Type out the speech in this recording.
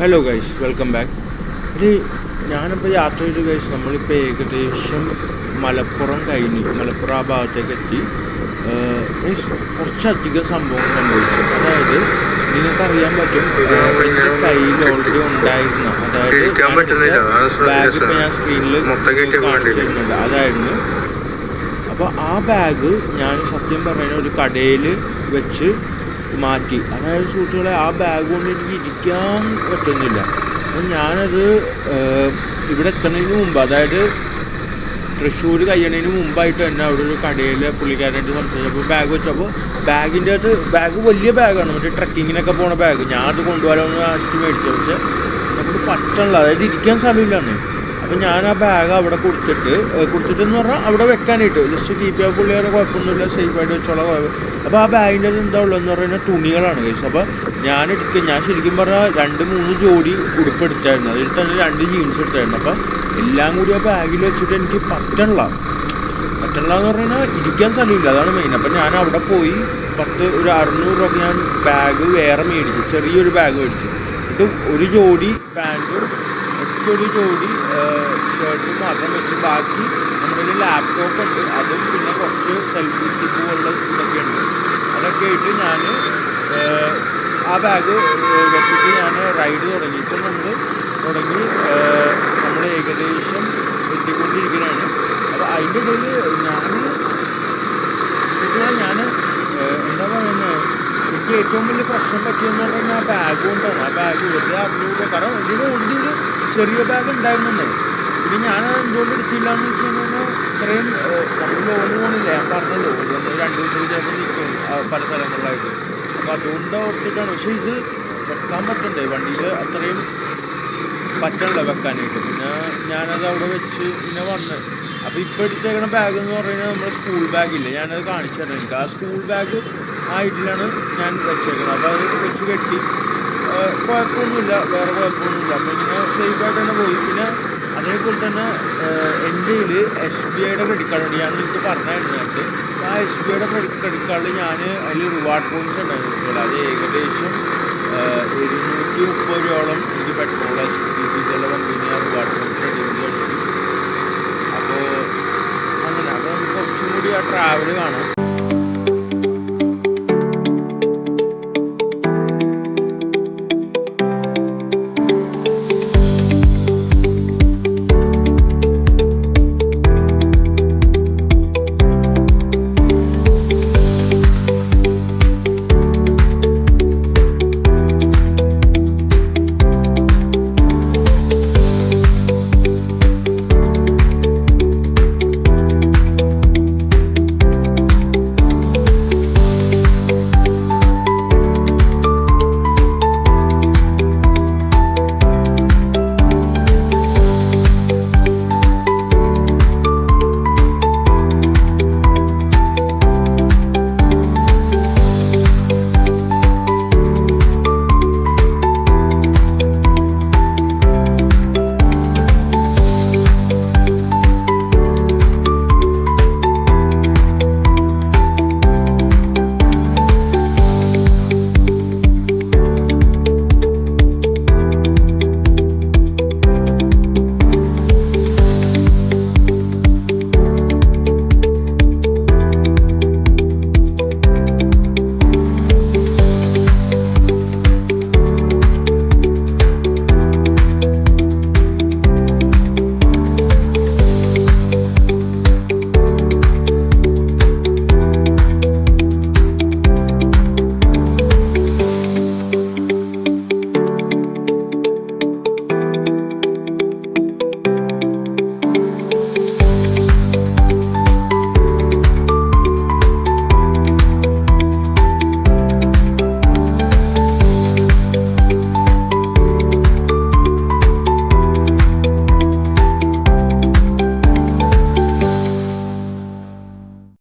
Hello guys, welcome back. ഇത് ഞാനിപ്പോൾ യാത്ര ചെയ്തു ഗൈസ്. നമ്മളിപ്പോൾ ഏകദേശം മലപ്പുറം മലപ്പുറം ആ ഭാഗത്തേക്ക് എത്തി. ഗൈസ്, കുറച്ചധികം സംഭവങ്ങൾ സംഭവിച്ചു. അതായത് നിങ്ങൾക്കറിയാൻ പറ്റും, എൻ്റെ കയ്യിൽ ഓൾറെഡി ഉണ്ടായിരുന്ന, അതായത് ബാഗ് ഇപ്പോൾ ഞാൻ സ്ക്രീനിൽ കാണിച്ചിരുന്നുണ്ട്, അതായിരുന്നു. അപ്പോൾ ആ ബാഗ് ഞാൻ സത്യം പറഞ്ഞ ഒരു കടയിൽ വെച്ച് മാറ്റി. അതായത് സുഹൃത്തുക്കളെ, ആ ബാഗ് കൊണ്ട് എനിക്ക് ഇരിക്കാൻ പറ്റുന്നില്ല. അപ്പം ഞാനത് ഇവിടെ എത്തുന്നതിന് മുമ്പ്, അതായത് തൃശ്ശൂർ കഴിയുന്നതിന് മുമ്പായിട്ട് തന്നെ അവിടെ ഒരു കടയിൽ പുള്ളിക്കാരനായിട്ട് സംസാരിച്ചപ്പോൾ ബാഗ് വെച്ചപ്പോൾ ബാഗിൻ്റെ അകത്ത്, ബാഗ് വലിയ ബാഗാണ്, മറ്റേ ട്രക്കിങ്ങിനൊക്കെ പോണ ബാഗ്. ഞാൻ അത് കൊണ്ടുപോകാനൊന്ന് ആശിച്ച് മേടിച്ചത്. പക്ഷേ നമുക്ക് പറ്റണില്ല, അതായത് ഇരിക്കാൻ സ്ഥലമില്ലാന്ന്. അപ്പം ഞാൻ ആ ബാഗ് അവിടെ കൊടുത്തിട്ടെന്ന് പറഞ്ഞാൽ അവിടെ വെക്കാനായിട്ട് ജസ്റ്റ് കീപ്പ് ചെയ്യാൻ. പുള്ളിക്കാരെ കുഴപ്പമൊന്നുമില്ല, സേഫായിട്ട് വെച്ചോളാം, കുഴപ്പം. അപ്പോൾ ആ ബാഗിൻ്റെ അത് എന്താ ഉള്ളതെന്ന് പറയുന്നത് തുണികളാണ് കഴിച്ചത്. അപ്പോൾ ഞാൻ ശരിക്കും പറഞ്ഞാൽ 2-3 ജോഡി ഉടുപ്പെടുത്തായിരുന്നു. അതിൽ തന്നെ 2 ജീൻസ് എടുത്തായിരുന്നു. അപ്പം എല്ലാം കൂടി ആ ബാഗിൽ വെച്ചിട്ട് എനിക്ക് പറ്റണില്ല എന്ന് പറഞ്ഞാൽ ഇരിക്കാൻ സ്ഥലമില്ല, അതാണ് മെയിൻ. അപ്പം ഞാൻ അവിടെ പോയി ഒരു 600 രൂപ ഞാൻ ബാഗ് വേറെ മേടിച്ചു, ചെറിയൊരു ബാഗ് മേടിച്ചു. എന്നിട്ട് ഒരു ജോഡി പാൻറ്റും ഒരു ജോഡി ഷർട്ടും മാത്രം വെച്ച് ബാക്കി നമ്മുടെ ഒരു ലാപ്ടോപ്പ് ഉണ്ട്, അതും പിന്നെ കുറച്ച് സെൽഫി സ്റ്റിക്ക് പോലുള്ള ഇതൊക്കെ ഉണ്ട്. അതൊക്കെ ആയിട്ട് ഞാൻ ആ ബാഗ് വെച്ചിട്ട് ഞാൻ റൈഡ് തുടങ്ങി. ഇപ്പം നമ്മൾ ഏകദേശം എത്തിക്കൊണ്ടിരിക്കുന്നതാണ്. അപ്പോൾ അതിൻ്റെ ഇടയിൽ ഞാൻ എന്താ പറയുന്നത്, എനിക്ക് ഏറ്റവും വലിയ പ്രശ്നം പറ്റിയെന്ന് പറഞ്ഞാൽ ആ ബാഗ് കൊണ്ടാണ്. ആ ബാഗ് വെറുതെ അപ്ലൂഡ്, കാരണം ഇതിന് ഒന്നിൽ ചെറിയ ബാഗ് ഉണ്ടായിരുന്നേ. പിന്നെ ഞാൻ എന്തുകൊണ്ട് എടുത്തില്ല എന്ന് വെച്ച് കഴിഞ്ഞാൽ ഇത്രയും നമ്മൾ ലോണ് പോകണില്ല, ഞാൻ പറഞ്ഞല്ലോ, 2 ദിവസം ചിലപ്പോൾ നിൽക്കും പല സ്ഥലങ്ങളിലായിട്ട്. അപ്പോൾ അതുകൊണ്ട് ഓർത്തിട്ടാണ്. പക്ഷേ ഇത് വെക്കാൻ പറ്റണ്ടേ വണ്ടിയിൽ, അത്രയും പറ്റണില്ല വെക്കാനായിട്ട്. പിന്നെ ഞാനത് അവിടെ വെച്ച് പിന്നെ വന്ന്. അപ്പോൾ ഇപ്പോൾ എടുത്തേക്കണ ബാഗ് എന്ന് പറയുന്നത് നമ്മുടെ സ്കൂൾ ബാഗില്ലേ, ഞാനത് കാണിച്ചു തരാം. എനിക്ക് ആ സ്കൂൾ ബാഗ് ആ ഇതിലാണ് ഞാൻ വെച്ചേക്കുന്നത്. അപ്പോൾ അത് വെച്ച് കെട്ടി, കുഴപ്പമൊന്നുമില്ല, വേറെ കുഴപ്പമൊന്നുമില്ല. അപ്പോൾ ഇങ്ങനെ സേഫായിട്ട് തന്നെ പോയി. പിന്നെ അതേപോലെ തന്നെ എൻ്റെ കയ്യിൽ SBIയുടെ ക്രെഡിറ്റ് കാർഡുണ്ട്. ഞാൻ നിങ്ങൾക്ക് പറഞ്ഞായിരുന്നു നേരത്തെ. ആ SBIയുടെ ക്രെഡിറ്റ് കാർഡിൽ ഞാൻ അതിൽ റിവാർഡ് പോയിൻറ്റ്സ് ഉണ്ടായിരുന്നു. അത് ഏകദേശം 730 രൂപയോളം എനിക്ക് പെട്രോൾ SPCCയുടെ കമ്പനി ആ റിവാർഡ് പോയിൻറ്റ്സ് അടിച്ചു. അപ്പോൾ അങ്ങനെ, അപ്പോൾ നമുക്ക് കുറച്ചും കൂടി ആ ട്രാവൽ കാണാം.